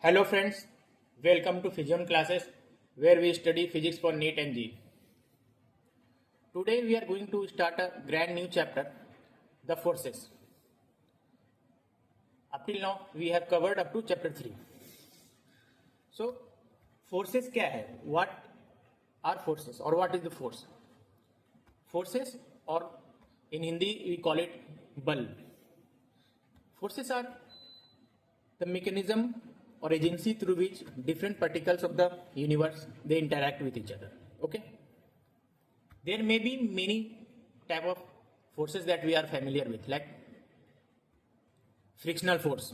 Hello friends, welcome to Physion classes where we study physics for NEET and JEE. Today we are going to start a brand new chapter, the forces. Up till now we have covered up to chapter 3. So forces क्या है? What are forces or what is the force? Forces or in Hindi we call it बल. Forces are the mechanism or agency through which different particles of the universe they interact with each other. Okay, there may be many type of forces that we are familiar with, like frictional force,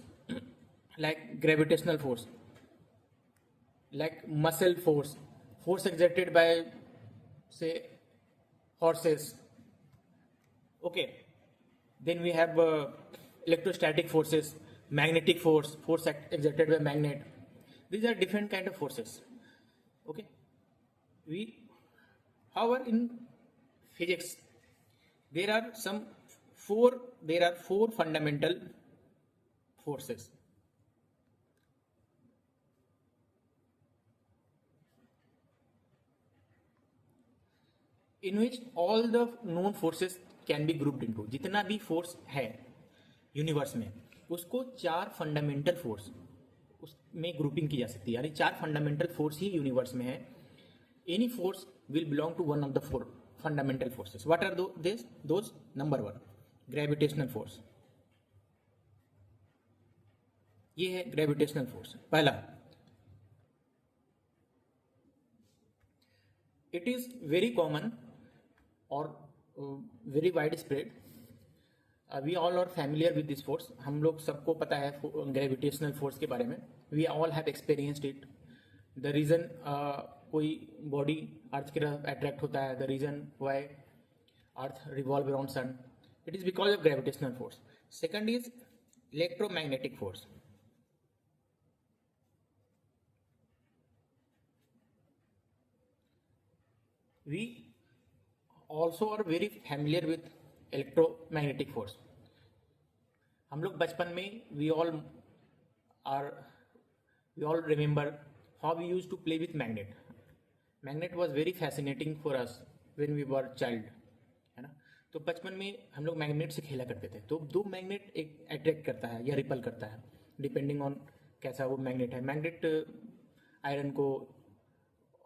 like gravitational force, like muscle force, force exerted by say horses. Okay, then we have electrostatic forces, magnetic force, force exerted by magnet. These are different kind of forces. Okay, however, in physics there are four fundamental forces. In which all the known forces can be grouped into. जितना भी force है universe में उसको चार fundamental force उसमें grouping की जा सकती है, यानी चार फंडामेंटल फोर्स ही यूनिवर्स में है. Any force will belong to one of the four fundamental forces. What are those? Number 1 gravitational force. ये है ग्रेविटेशनल फोर्स. पहला, इट इज वेरी कॉमन और very widespread. We all are familiar with this force. हम लोग सबको पता है gravitational force के बारे में. We all have experienced it. The reason कोई बॉडी अर्थ की तरफ अट्रैक्ट होता है, the reason why earth revolve around sun, it is because of gravitational force. Second is electromagnetic force. We also are very familiar with electromagnetic force. हम लोग बचपन में we all remember how we used to play with magnet. Magnet was very fascinating for us when we were child, है ना. तो बचपन में हम लोग मैग्नेट से खेला करते थे. तो दो मैग्नेट एक अट्रैक्ट करता है या रिपल करता है डिपेंडिंग ऑन कैसा वो मैग्नेट है. मैग्नेट आयरन को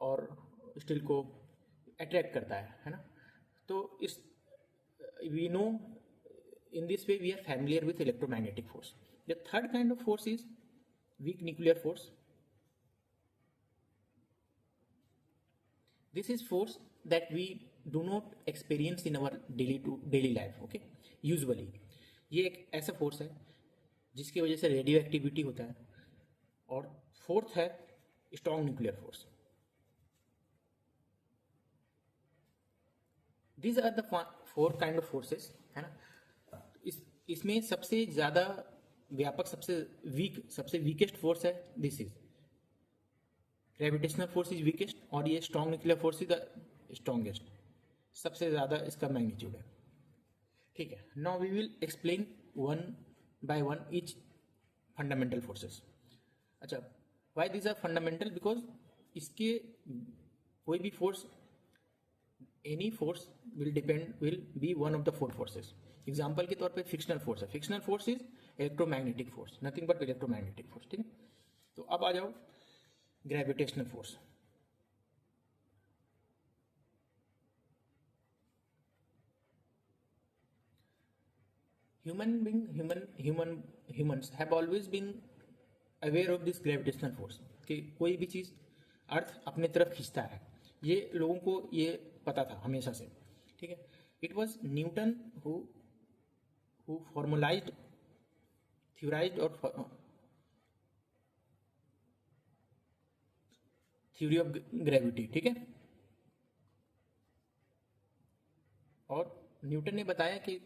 और स्टील को अट्रैक्ट करता है ना. तो इस we know in this way we are familiar with electromagnetic force. The third kind of force is weak nuclear force. This is force that we do not experience in our daily life. Okay, usually ये एक ऐसा force है जिसकी वजह से radio activity होता है. और फोर्थ है strong nuclear force. These are the four kind of forces, है ना. इसमें सबसे ज़्यादा व्यापक, सबसे वीकेस्ट फोर्स है this is gravitational force is weakest, और ये strong nuclear force is the strongest. सबसे ज़्यादा इसका मैग्नीट्यूड है. ठीक है, now we will explain one by one each fundamental forces. अच्छा, why these are fundamental? Because इसके कोई भी फोर्स, any force will be one of the four forces. Example के तौर पे फिक्शनल फोर्स है. Frictional force is electromagnetic force, nothing but electromagnetic force. ठीक है, तो अब आ जाओ gravitational force. humans have always been aware of this gravitational force कि कोई भी चीज अर्थ अपने तरफ खींचता है. ये लोगों को ये पता था हमेशा से. ठीक है, इट वॉज न्यूटन हु फॉर्मुलाइज्ड, थ्योराइज्ड और थ्योरी ऑफ ग्रेविटी. ठीक है, और न्यूटन ने बताया कि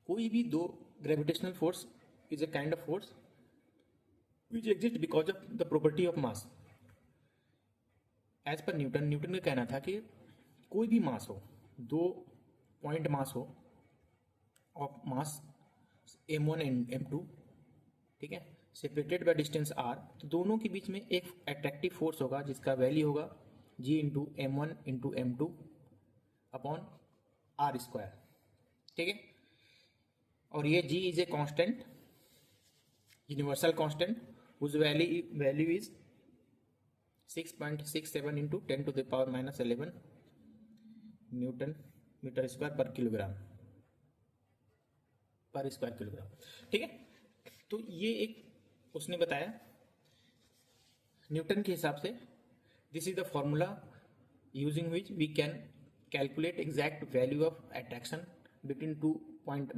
कोई भी दो gravitational force is a kind of force which exist because of the property of mass. As per Newton का कहना था कि कोई भी मास हो, दो पॉइंट मास हो of mass m1 and m2, ठीक है, सेपरेटेड बाय डिस्टेंस r, तो दोनों के बीच में एक अट्रैक्टिव फोर्स होगा जिसका वैल्यू होगा g into m1 into m2 upon R square, ठीक है। और ये g is a constant, universal constant, whose value is 6.67 into 10 to the power minus 11 newton metre square per kilogram, per square kilogram, ठीक है। तो ये एक उसने बताया न्यूटन के हिसाब से, this is the formula using which we can calculate exact value of attraction between two point.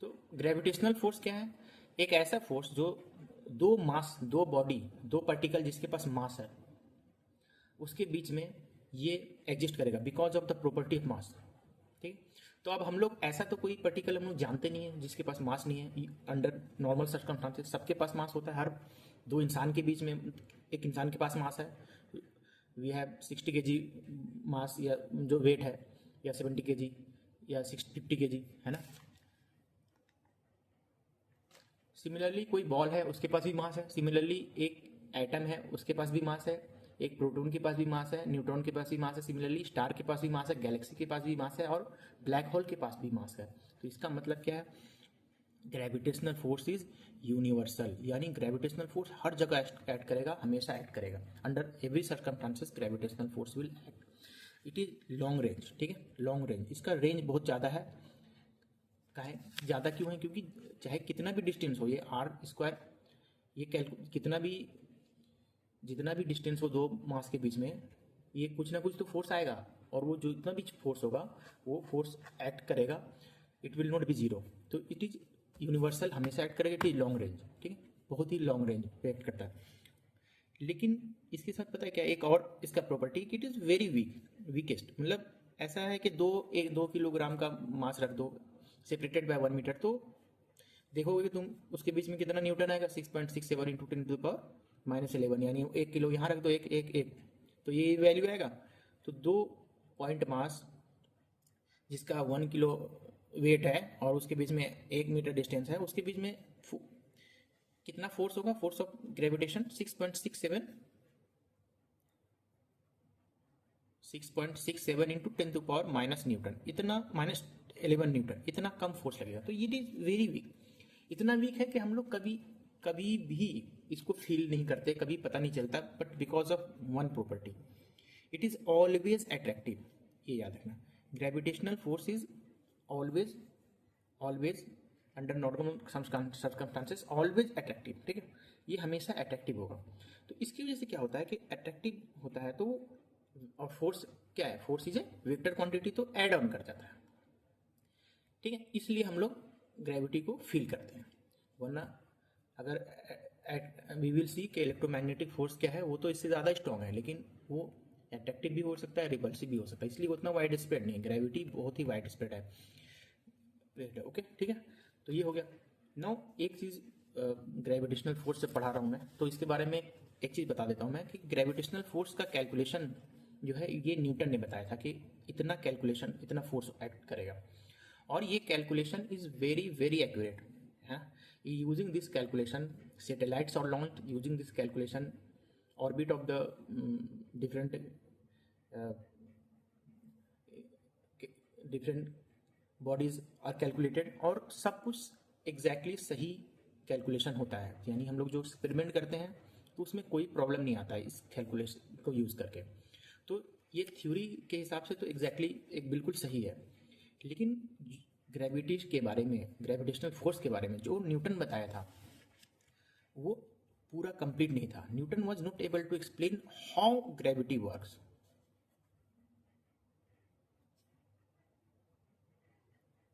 तो ग्रेविटेशनल फोर्स क्या है? एक ऐसा फोर्स जो दो मास, दो बॉडी, दो पार्टिकल जिसके पास मास है उसके बीच में ये एग्जिस्ट करेगा because of the property of मास, ठीक। तो अब हम लोग ऐसा तो कोई पार्टिकल हम लोग जानते नहीं है जिसके पास मास नहीं है। अंडर नॉर्मल सर्कमस्टांसेस सबके पास मास होता है, हर दो इंसान के बीच में एक इंसान के पास मास है, वी हैव 60 kg मास, या जो वेट है, या 70 kg या 50 kg, है ना। सिमिलरली कोई बॉल है उसके पास भी मास है, सिमिलरली एक एटम है उसके पास भी मास है, एक प्रोटॉन के पास भी मास है, न्यूट्रॉन के पास भी मास है, सिमिलरली स्टार के पास भी मास है, गैलेक्सी के पास भी मास है, और ब्लैक होल के पास भी मास है। तो इसका मतलब क्या है? ग्रेविटेशनल फोर्स इज यूनिवर्सल, यानी ग्रेविटेशनल फोर्स हर जगह एक्ट करेगा, हमेशा एक्ट करेगा। Under every circumstances gravitational force will act. It is long range, ठीक है, लॉन्ग रेंज। इसका रेंज बहुत ज़्यादा है। काहे ज़्यादा क्यों है? क्योंकि चाहे कितना भी डिस्टेंस हो, ये आर स्क्वायर, ये कितना भी, जितना भी डिस्टेंस हो दो मास के बीच में, ये कुछ ना कुछ तो फोर्स आएगा, और वो जो इतना भी फोर्स होगा वो फोर्स एक्ट करेगा, it will not be zero. तो इट इज यूनिवर्सल, हमेशा एक्ट करेगा। इट इज लॉन्ग रेंज, ठीक है, बहुत ही लॉन्ग रेंज पे एक्ट करता है। लेकिन इसके साथ पता है क्या एक और इसका प्रॉपर्टी, कि इट इज़ वेरी वीकेस्ट। मतलब ऐसा है कि 2 किलोग्राम का मास रख दो सेपरेटेड बाय 1 मीटर, तो देखोगे कि तुम उसके बीच में कितना न्यूटन आएगा, 6.67 इंटू 10 टू द पावर -11, यानी 1 किलो यहाँ रख दो, एक, तो ये वैल्यू आएगा। तो 2 पॉइंट मास जिसका 1 किलो वेट है और उसके बीच में 1 मीटर डिस्टेंस है, उसके बीच में कितना फोर्स होगा? Force of gravitation 6.67 into 10 to power minus newton, इतना -11 न्यूटन, इतना कम फोर्स लगेगा। तो इट इज वेरी वीक, इतना वीक है कि हम लोग कभी भी इसको फील नहीं करते, कभी पता नहीं चलता, but because of one property, it is always attractive. ये याद रखना, gravitational force is always under normal circumstances always attractive, ठीक है, ये हमेशा अट्रैक्टिव होगा। तो इसकी वजह से क्या होता है कि अट्रैक्टिव होता है, तो और फोर्स क्या है? Force is a vector quantity, तो ऐड ऑन कर जाता है, ठीक है, इसलिए हम लोग ग्रेविटी को फील करते हैं। वरना अगर वी विल सी कि इलेक्ट्रोमैग्नेटिक फोर्स क्या है, वो तो इससे ज़्यादा स्ट्रॉन्ग है, लेकिन वो अट्रैक्टिव भी हो सकता है, रिपल्सिव भी हो सकता है, इसलिए वो उतना वाइड स्प्रेड नहीं है। ग्रेविटी बहुत ही वाइड स्प्रेड है। ओके, ठीक है, तो ये हो गया। नाउ एक चीज़ ग्रेविटेशनल फोर्स से पढ़ा रहा हूँ मैं, तो इसके बारे में एक चीज़ बता देता हूँ मैं, कि ग्रेविटेशनल फोर्स का कैलकुलेशन जो है ये न्यूटन ने बताया था कि इतना कैलकुलेशन, इतना फोर्स एक्ट करेगा, और ये calculation is very very accurate है। Using this calculation satellites are launched, using this calculation orbit of the different bodies are calculated, और सब कुछ एग्जैक्टली सही कैलकुलेशन होता है। यानी हम लोग जो एक्सपेरिमेंट करते हैं तो उसमें कोई प्रॉब्लम नहीं आता है इस कैलकुलेशन को यूज़ करके। तो ये थ्योरी के हिसाब से तो एग्जैक्टली एक बिल्कुल सही है, लेकिन ग्रेविटी के बारे में, ग्रेविटेशनल फोर्स के बारे में जो न्यूटन बताया था वो पूरा कंप्लीट नहीं था। Newton was not able to explain how gravity works.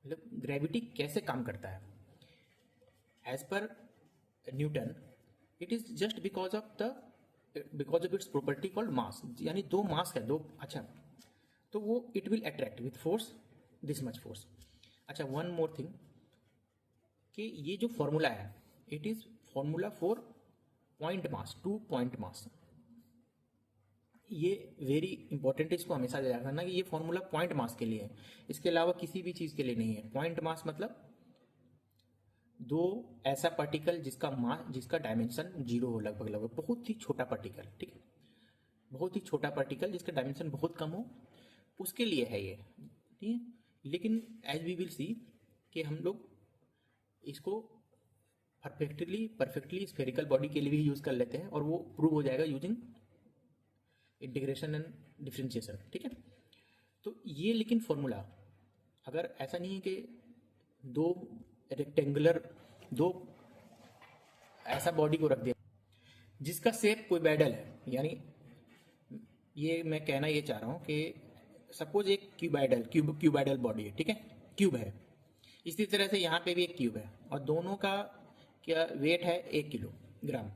मतलब ग्रेविटी कैसे काम करता है। As per Newton it is just because of its property called mass, यानी दो मास है, दो, अच्छा, तो वो it will attract with force, this much force. अच्छा, वन मोर थिंग, कि ये जो फॉर्मूला है it is formula for point mass, 2 point mass. ये वेरी इंपॉर्टेंट है, इसको हमेशा याद रखना कि ये फॉर्मूला पॉइंट मास के लिए है, इसके अलावा किसी भी चीज़ के लिए नहीं है। पॉइंट मास मतलब दो ऐसा पार्टिकल जिसका मास, जिसका डायमेंशन जीरो हो, लगभग लगभग बहुत ही छोटा पार्टिकल, ठीक है, बहुत ही छोटा पार्टिकल जिसका डायमेंशन बहुत कम हो, उसके लिए है ये, ठीक है। लेकिन एज वी विल सी कि हम लोग इसको परफेक्टली स्फेरिकल बॉडी के लिए भी यूज़ कर लेते हैं, और वो प्रूव हो जाएगा यूजिंग इंटीग्रेशन एंड डिफरेंशिएशन, ठीक है। तो ये लेकिन फॉर्मूला, अगर ऐसा नहीं है कि दो रेक्टेंगुलर, दो ऐसा बॉडी को रख दिया जिसका शेप क्यूबॉइडल है, यानी ये मैं कहना ये चाह रहा हूँ कि सपोज एक क्यूबॉइडल बॉडी है, ठीक है, क्यूब है, इसी तरह से यहाँ पे भी एक क्यूब है, और दोनों का क्या वेट है 1 किलोग्राम,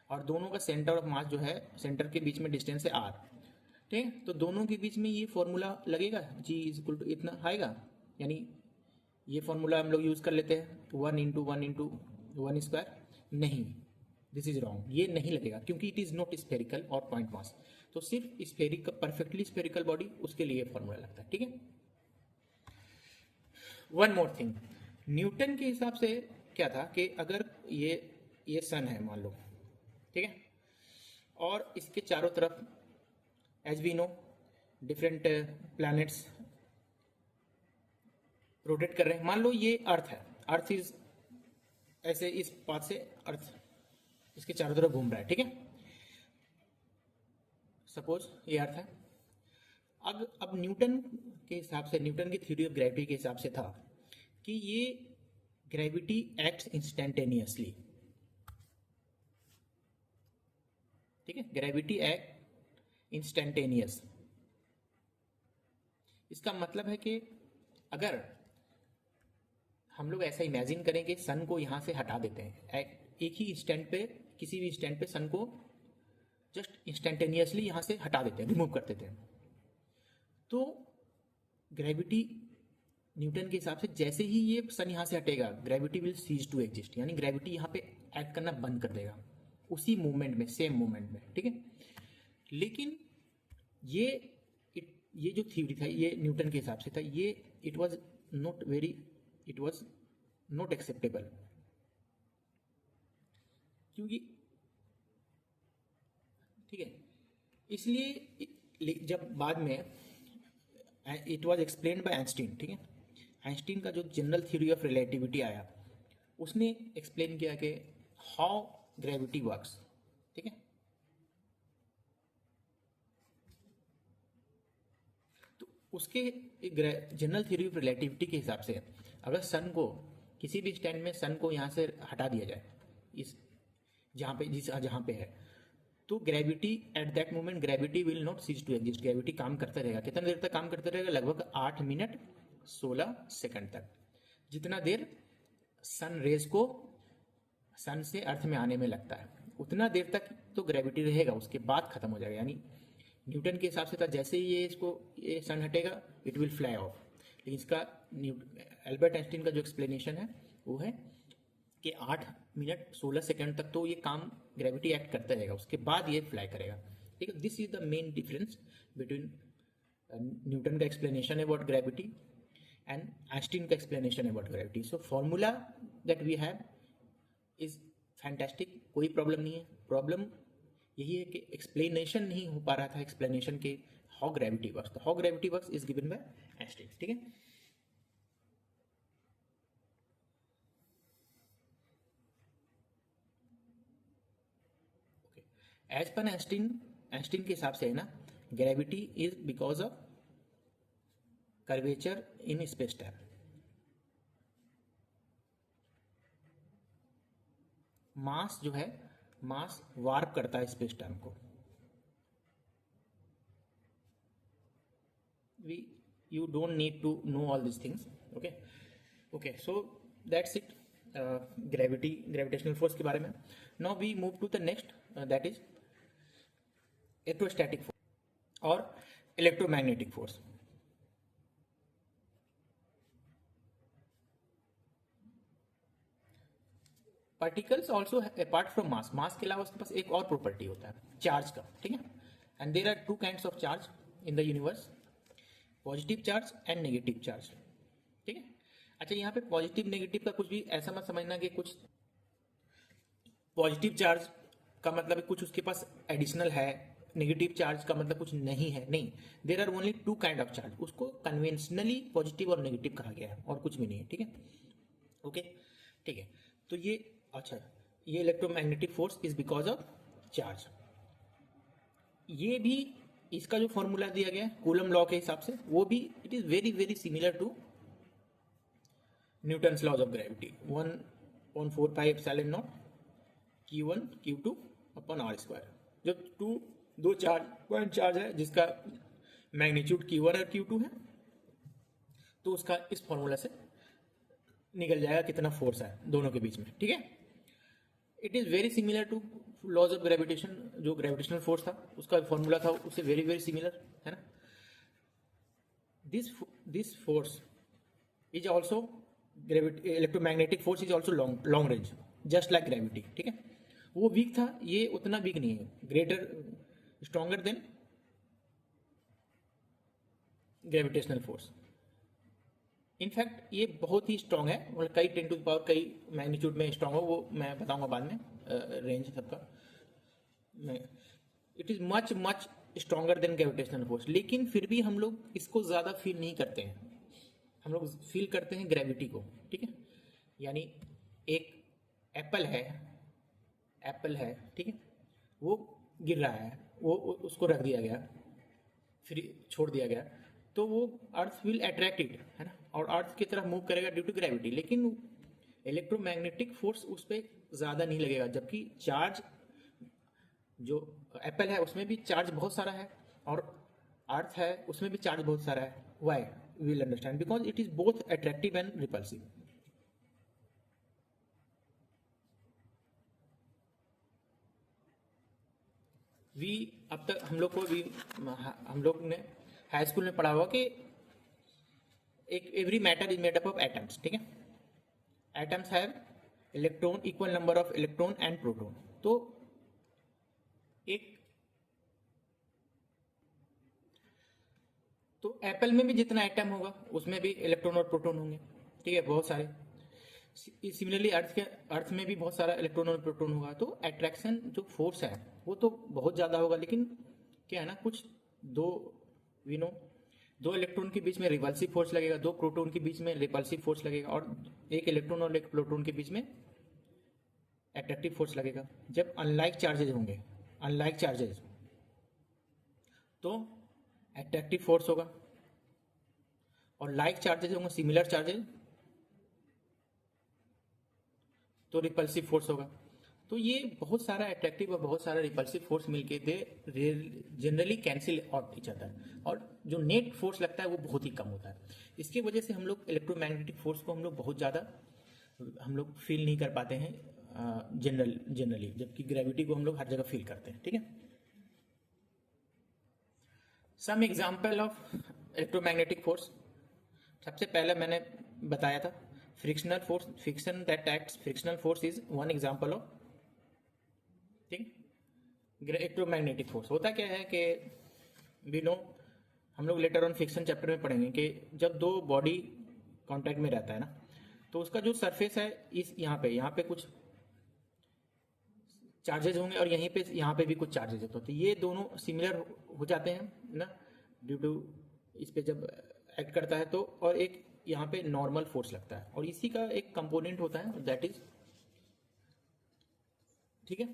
और दोनों का सेंटर ऑफ मास जो है, सेंटर के बीच में डिस्टेंस है r, ठीक है। तो दोनों के बीच में ये फॉर्मूला लगेगा, g इज इक्वल टू इतना आएगा, यानी ये फॉर्मूला हम लोग यूज़ कर लेते हैं, 1 × 1 × 1², नहीं, दिस इज रॉन्ग, ये नहीं लगेगा, क्योंकि इट इज़ नॉट स्फेरिकल और पॉइंट मास। तो सिर्फ स्फेरिकल, परफेक्टली स्फेरिकल बॉडी, उसके लिए फॉर्मूला लगता है, ठीक है। वन मोर थिंग, न्यूटन के हिसाब से क्या था कि अगर ये सन है मान लो, ठीक है, और इसके चारों तरफ as we know different planets rotate कर रहे हैं, मान लो ये अर्थ है, अर्थ इज ऐसे इस पाथ से अर्थ इसके चारों तरफ घूम रहा है, ठीक है, सपोज ये अर्थ है। अब न्यूटन के हिसाब से, न्यूटन की थ्योरी ऑफ ग्रेविटी के हिसाब से था कि ये ग्रेविटी एक्ट्स इंस्टेंटेनियसली, ठीक है, ग्रेविटी एक्ट इंस्टेंटेनियस। इसका मतलब है कि अगर हम लोग ऐसा इमेजिन करें कि सन को यहां से हटा देते हैं, एक ही इंस्टेंट पे, किसी भी इंस्टेंट पे सन को जस्ट इंस्टेंटेनियसली यहां से हटा देते हैं, रिमूव कर देते हैं, तो ग्रेविटी न्यूटन के हिसाब से जैसे ही ये सन यहाँ से हटेगा, gravity will cease to exist, यानी ग्रेविटी यहाँ पे एक्ट करना बंद कर देगा उसी मूवमेंट में, सेम मूवमेंट में, ठीक है। लेकिन ये जो थ्योरी था, ये न्यूटन के हिसाब से था, ये इट वाज नॉट एक्सेप्टेबल, क्योंकि ठीक है, इसलिए जब बाद में it was explained bye Einstein, ठीक है, आइंस्टीन का जो जनरल थ्योरी ऑफ रिलेटिविटी आया, उसने एक्सप्लेन किया कि हाउ ग्रेविटी वर्क्स, ठीक है। तो उसके जनरल थ्योरी ऑफ रिलेटिविटी के हिसाब से अगर सन को किसी भी स्टैंड में सन को यहाँ से हटा दिया जाए, इस जहाँ पे है, तो gravity at that moment gravity will not cease to exist, gravity काम करता रहेगा। कितना देर तक काम करता रहेगा? लगभग 8 मिनट 16 सेकंड तक, जितना देर सन रेज को सन से अर्थ में आने में लगता है, उतना देर तक तो ग्रेविटी रहेगा, उसके बाद खत्म हो जाएगा। यानी न्यूटन के हिसाब से था जैसे ही ये सन हटेगा इट विल फ्लाई ऑफ, लेकिन इसका एल्बर्ट आइंस्टीन का जो एक्सप्लेनेशन है वो है कि 8 मिनट 16 सेकंड तक तो ये काम ग्रेविटी एक्ट करता रहेगा, उसके बाद ये फ्लाई करेगा, ठीक है। This is the main difference between Newton का explanation about gravity and Einstein का explanation about gravity. So formula that we have is fantastic, कोई प्रॉब्लम नहीं है। प्रॉब्लम यही है कि एक्सप्लेनेशन नहीं हो पा रहा था, एक्सप्लेनेशन के how gravity works. How gravity works is given by Einstein, ठीक है। एज पर आइंस्टीन के हिसाब से है ना, gravity is because of curvature in space time. Mass जो है, मास वार्प करता है स्पेस टाइम को। You don't need to know all these things, okay, so that's it, gravitational force के बारे में। Now we move to the next, that is electrostatic force और electromagnetic force. Particles also apart from mass के अलावा उसके पास एक और property होता है, चार्ज का, ठीक है। And there are 2 kinds of charge in the universe, positive charge and negative charge, ठीक है। अच्छा, यहाँ पे पॉजिटिव नेगेटिव का कुछ भी ऐसा मत समझना कि कुछ पॉजिटिव चार्ज का मतलब है कुछ उसके पास एडिशनल है, नेगेटिव चार्ज का मतलब कुछ नहीं है, नहीं। There are only two kind of charge, उसको कन्वेंशनली पॉजिटिव और नेगेटिव कहा गया है और कुछ भी नहीं है, ठीक है। ओके, ठीक है। तो ये, अच्छा, ये electromagnetic force is because of charge. ये भी इसका जो फॉर्मूला दिया गया है कूलम लॉ के हिसाब से, वो भी it is very very similar to Newton's laws of gravity. 1/4 epsilon naught Q1 Q2 upon R square. जो दो चार्ज पॉइंट चार्ज है जिसका मैग्नीट्यूड Q1 और Q2 है, तो उसका इस फॉर्मूला से निकल जाएगा कितना फोर्स है दोनों के बीच में, ठीक है। It is very similar to laws of gravitation, जो ग्रेविटेशनल फोर्स था उसका फॉर्मूला था उससे वेरी वेरी सिमिलर, है ना। This force is also electromagnetic force is also long range just like gravity, ठीक है। वो वीक था, ये उतना वीक नहीं है, greater stronger than gravitational force. In fact ये बहुत ही स्ट्रांग है, मतलब कई 10 टू द पावर कई मैग्नीट्यूड में स्ट्रांग हो, वो मैं बताऊंगा बाद में रेंज सबका। It is much much stronger than gravitational force, लेकिन फिर भी हम लोग इसको ज़्यादा फील नहीं करते हैं, हम लोग फील करते हैं ग्रेविटी को, ठीक है। यानी एक एप्पल है, ठीक है, वो गिर रहा है, वो उसको रख दिया गया, फिर छोड़ दिया गया, तो वो अर्थ विल अट्रैक्ट इट, है ना, और अर्थ की तरफ मूव करेगा ड्यू टू ग्रेविटी। लेकिन इलेक्ट्रोमैग्नेटिक फोर्स उस पर ज़्यादा नहीं लगेगा, जबकि चार्ज जो एप्पल है उसमें भी चार्ज बहुत सारा है, और अर्थ है उसमें भी चार्ज बहुत सारा है। Why? We will understand, because it is both attractive and repulsive. We अब तक हम लोग ने हाई स्कूल में पढ़ा हुआ कि एक every matter is made up of atoms, ठीक है। Atoms have electron, equal number of electron and proton. तो एक तो एप्पल में भी जितना एटम होगा उसमें भी इलेक्ट्रॉन और प्रोटॉन होंगे, ठीक है, बहुत सारे। सिमिलरली अर्थ में भी बहुत सारा इलेक्ट्रॉन और प्रोटॉन होगा, तो अट्रैक्शन जो फोर्स है वो तो बहुत ज़्यादा होगा। लेकिन क्या है ना, कुछ दो वी नो दो इलेक्ट्रॉन के बीच में रिपल्सिव फोर्स लगेगा, दो प्रोटॉन के बीच में रिपल्सिव फोर्स लगेगा, और एक इलेक्ट्रॉन और एक प्रोटॉन के बीच में अट्रैक्टिव फोर्स लगेगा। जब अनलाइक चार्जेज होंगे, अनलाइक चार्जेज, तो अट्रैक्टिव फोर्स होगा, और लाइक चार्जेज होंगे, सिमिलर चार्जेज, तो रिपल्सिव फोर्स होगा। तो ये बहुत सारा अट्रैक्टिव और बहुत सारा रिपल्सिव फोर्स मिलके they generally cancel out each other, और जो नेट फोर्स लगता है वो बहुत ही कम होता है। इसकी वजह से हम लोग इलेक्ट्रोमैग्नेटिक फोर्स को हम लोग बहुत ज़्यादा हम लोग फील नहीं कर पाते हैं जनरली, जबकि ग्रेविटी को हम लोग हर जगह फील करते हैं, ठीक है। Some example of electromagnetic force, सबसे पहले मैंने बताया था frictional force, friction that acts, frictional force is one example of, ठीक। इलेक्ट्रोमैग्नेटिक फोर्स होता क्या है कि वी नो, हम लोग लेटर ऑन फ्रिक्शन चैप्टर में पढ़ेंगे कि जब दो बॉडी कांटेक्ट में रहता है ना, तो उसका जो सरफेस है इस यहाँ पे कुछ चार्जेज होंगे, और यहाँ पे भी कुछ चार्जेज होते हैं, तो ये दोनों सिमिलर हो जाते हैं ना ड्यू टू इस पे जब एक्ट करता है तो, और एक यहाँ पे नॉर्मल फोर्स लगता है, और इसी का एक कंपोनेंट होता है दैट इज, ठीक है,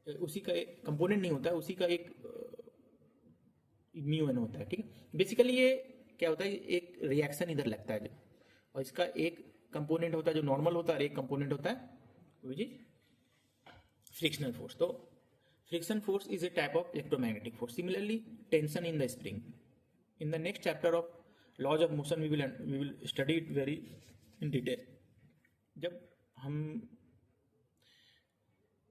उसी का एक कंपोनेंट नहीं होता है, उसी का एक म्यू एन होता है, ठीक है। बेसिकली ये क्या होता है, एक रिएक्शन इधर लगता है, और इसका एक कंपोनेंट होता है जो नॉर्मल होता है, और एक कंपोनेंट होता है विच इज फ्रिक्शनल फोर्स। तो friction force is a type of electromagnetic force. Similarly tension in the spring, in the next chapter of laws of motion we will study it very in detail। जब हम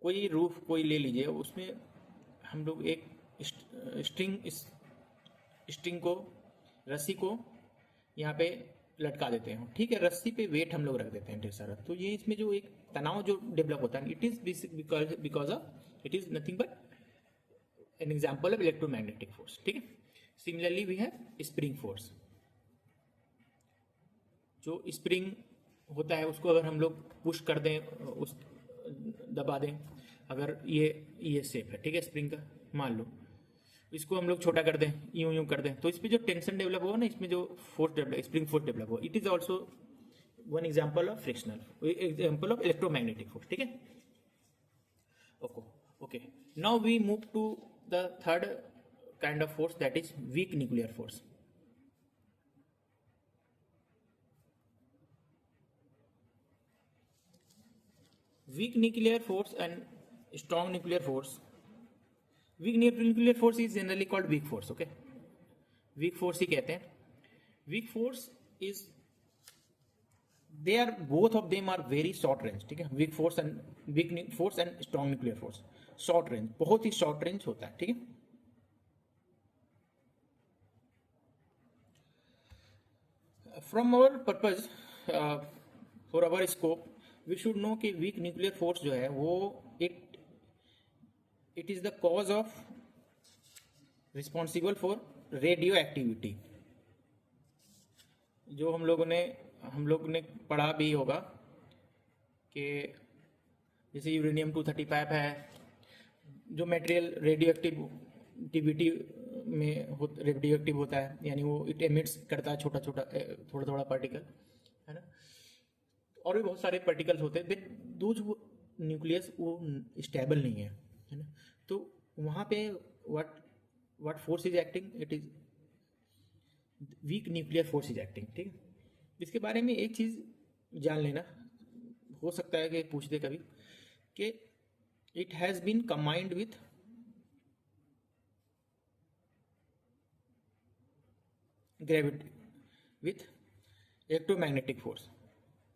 कोई roof कोई ले लीजिए, उसमें हम लोग एक स्ट्रिंग को, रस्सी को यहाँ पे लटका देते हैं, ठीक है, रस्सी पे वेट हम लोग रख देते हैं ढेर सारा, तो ये इसमें जो एक तनाव जो डेवलप होता है, it is because of it is nothing but an example of electromagnetic force, ठीक है। Similarly we have spring force. जो स्प्रिंग होता है उसको अगर हम लोग पुश कर दें, उस दबा दें, अगर ये शेप है, ठीक है, स्प्रिंग का, मान लो इसको हम लोग छोटा कर दें, यूं यूं कर दें, तो इस पे जो टेंशन डेवलप होगा ना, इसमें जो force develop, spring force develop होगा, it is also one example of frictional, example of electromagnetic force, ठीक है। Okay okay, now we move to the third kind of force, that is weak nuclear force. Weak nuclear force and strong nuclear force. Weak nuclear force is generally called weak force. Okay, weak force ही कहते हैं. Weak force is, they are, both of them are very short range. ठीक है, weak force and strong nuclear force, short range, बहुत ही short range होता है. ठीक है, from our purpose, for our scope, we should know कि weak nuclear force जो है वो it is the cause of responsible for radioactivity. जो हम लोग ने पढ़ा भी होगा कि जैसे यूरेनियम 235 है, जो मटेरियल रेडियोएक्टिविटी में रेडियोएक्टिव होता है, यानी वो इट एमिट्स करता है छोटा छोटा थोड़ा थोड़ा पार्टिकल, है ना, और भी बहुत सारे पार्टिकल्स होते हैं, दो जो न्यूक्लियस वो स्टेबल नहीं है ना, तो वहाँ पे what force is acting, it is weak nuclear force is acting. ठीक है, इसके बारे में एक चीज जान लेना, हो सकता है कि पूछ दे कभी, कि it has been combined with gravity, with electromagnetic force.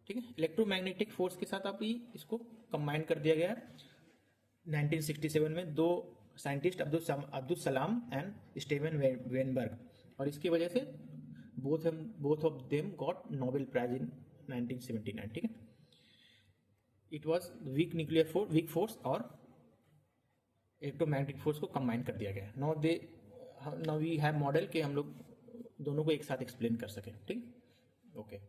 ठीक है, इलेक्ट्रोमैग्नेटिक फोर्स के साथ आप इसको कंबाइन कर दिया गया है 1967 में, दो scientist Abdul Salam and Steven Weinberg, और इसकी वजह से both of them got Nobel prize in 1979. ठीक है, इट वाज वीक फोर्स और इलेक्ट्रोमैग्नेटिक फोर्स को कंबाइन कर दिया गया. नाउ वी हैव मॉडल के हम लोग दोनों को एक साथ एक्सप्लेन कर सके. ठीक, okay.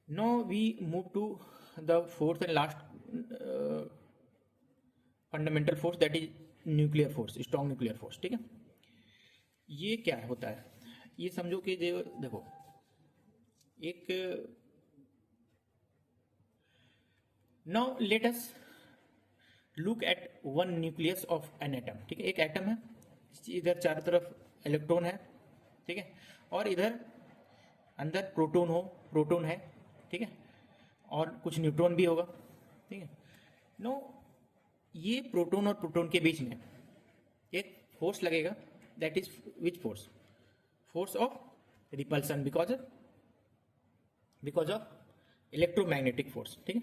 Now we move to the fourth and last fundamental force, that is nuclear force, strong nuclear force. ठीक है, ये क्या होता है, ये समझो कि देखो एक, now let us look at one nucleus of an atom. ठीक है, एक एटम है, इधर चारों तरफ इलेक्ट्रॉन है, ठीक है, और इधर अंदर प्रोटॉन है, ठीक है, और कुछ न्यूट्रॉन भी होगा. ठीक है, नो, ये प्रोटॉन और प्रोटॉन के बीच में एक फोर्स लगेगा, that is which force of repulsion, because of electromagnetic force. ठीक है,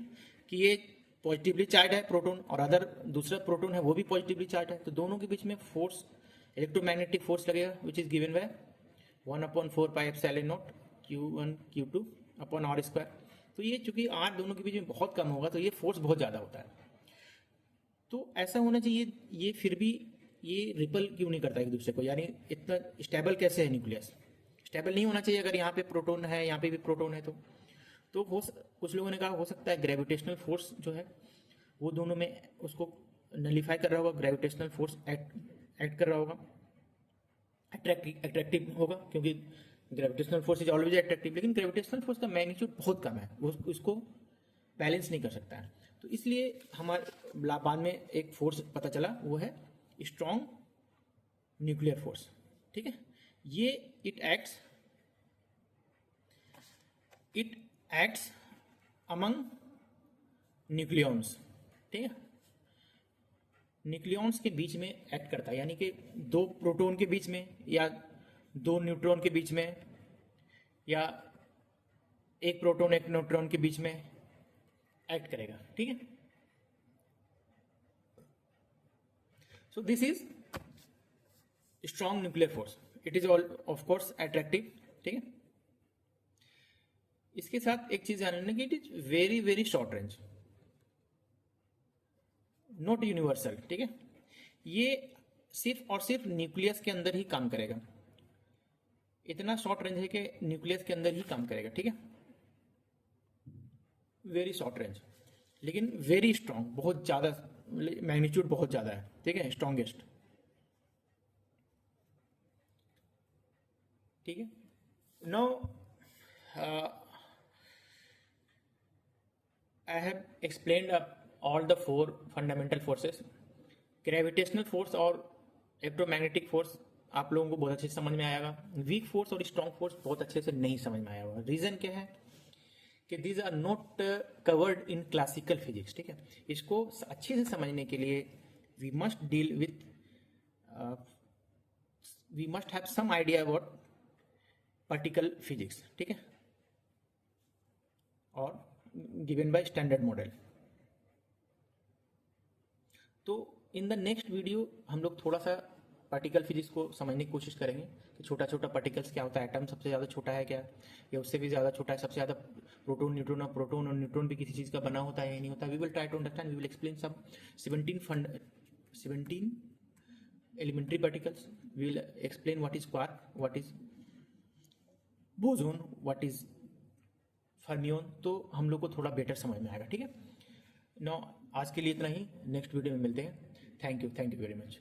कि ये पॉजिटिवली चार्ज है प्रोटॉन, और अदर दूसरा प्रोटॉन है वो भी पॉजिटिवली चार्ज है, तो दोनों के बीच में फोर्स, इलेक्ट्रोमैग्नेटिक फोर्स लगेगा, which is given by 1/4 pi epsilon naught Q1 Q2 upon R square. तो ये चूंकि R दोनों के बीच में बहुत कम होगा, तो ये फोर्स बहुत ज़्यादा होता है. तो ऐसा होना चाहिए, ये फिर भी ये रिपल क्यों नहीं करता एक दूसरे को, यानी इतना स्टेबल कैसे है न्यूक्लियस, स्टेबल नहीं होना चाहिए. अगर यहाँ पे प्रोटॉन है, यहाँ पे भी प्रोटॉन है, तो कुछ लोगों ने कहा हो सकता है ग्रेविटेशनल फोर्स जो है वो दोनों में उसको नलीफाई कर रहा होगा, ग्रेविटेशनल फोर्स एक्ट कर रहा होगा, अट्रैक्टिव होगा, क्योंकि gravitational force is always attractive, लेकिन ग्रेविटेशनल फोर्स का मैग्नीट्यूड बहुत कम है, वो उसको बैलेंस नहीं कर सकता है. तो इसलिए हमारे बाद में एक फोर्स पता चला, वो है स्ट्रॉन्ग न्यूक्लियर फोर्स. ठीक है, ये इट एक्ट्स अमंग न्यूक्लियॉन्स. ठीक है, न्यूक्लियॉन्स के बीच में एक्ट करता है, यानी कि दो प्रोटॉन के बीच में, या दो न्यूट्रॉन के बीच में, या एक प्रोटॉन एक न्यूट्रॉन के बीच में एक्ट करेगा. ठीक है, so this is strong nuclear force. It is all of course attractive. ठीक है, इसके साथ एक चीज ध्यान रखना कि it is very very short range, not universal. ठीक है, ये सिर्फ और सिर्फ न्यूक्लियस के अंदर ही काम करेगा, इतना शॉर्ट रेंज है कि न्यूक्लियस के अंदर ही काम करेगा. ठीक है, वेरी शॉर्ट रेंज, लेकिन वेरी स्ट्रांग, बहुत ज़्यादा मैग्नीट्यूड बहुत ज़्यादा है, ठीक है, स्ट्रॉन्गेस्ट। ठीक है, no I have explained all the four fundamental forces. Gravitational force और इलेक्ट्रोमैग्नेटिक फोर्स आप लोगों को बहुत अच्छे से समझ में आएगा। वीक फोर्स और स्ट्रॉन्ग फोर्स बहुत अच्छे से नहीं समझ में आया होगा। रीजन क्या है कि these are not covered in classical physics. ठीक है, इसको अच्छे से समझने के लिए we must deal with we must have some idea about particle physics. ठीक है, और गिवन बाय स्टैंडर्ड मॉडल। तो इन द नेक्स्ट वीडियो हम लोग थोड़ा सा पार्टिकल फिजिक्स को समझने की कोशिश करेंगे कि छोटा छोटा पार्टिकल्स क्या होता है, एटम सबसे ज़्यादा छोटा है क्या, या उससे भी ज़्यादा छोटा है, सबसे ज़्यादा प्रोटॉन न्यूट्रॉन, और प्रोटॉन और न्यूट्रॉन भी किसी चीज़ का बना होता है या नहीं होता। We will try to understand, we will explain some 17 elementary particles. We will explain what is quark, what is boson, what is fermion. तो हम लोग को थोड़ा बेटर समझ में आएगा। ठीक है, नो आज के लिए इतना ही, नेक्स्ट वीडियो में मिलते हैं। Thank you very much.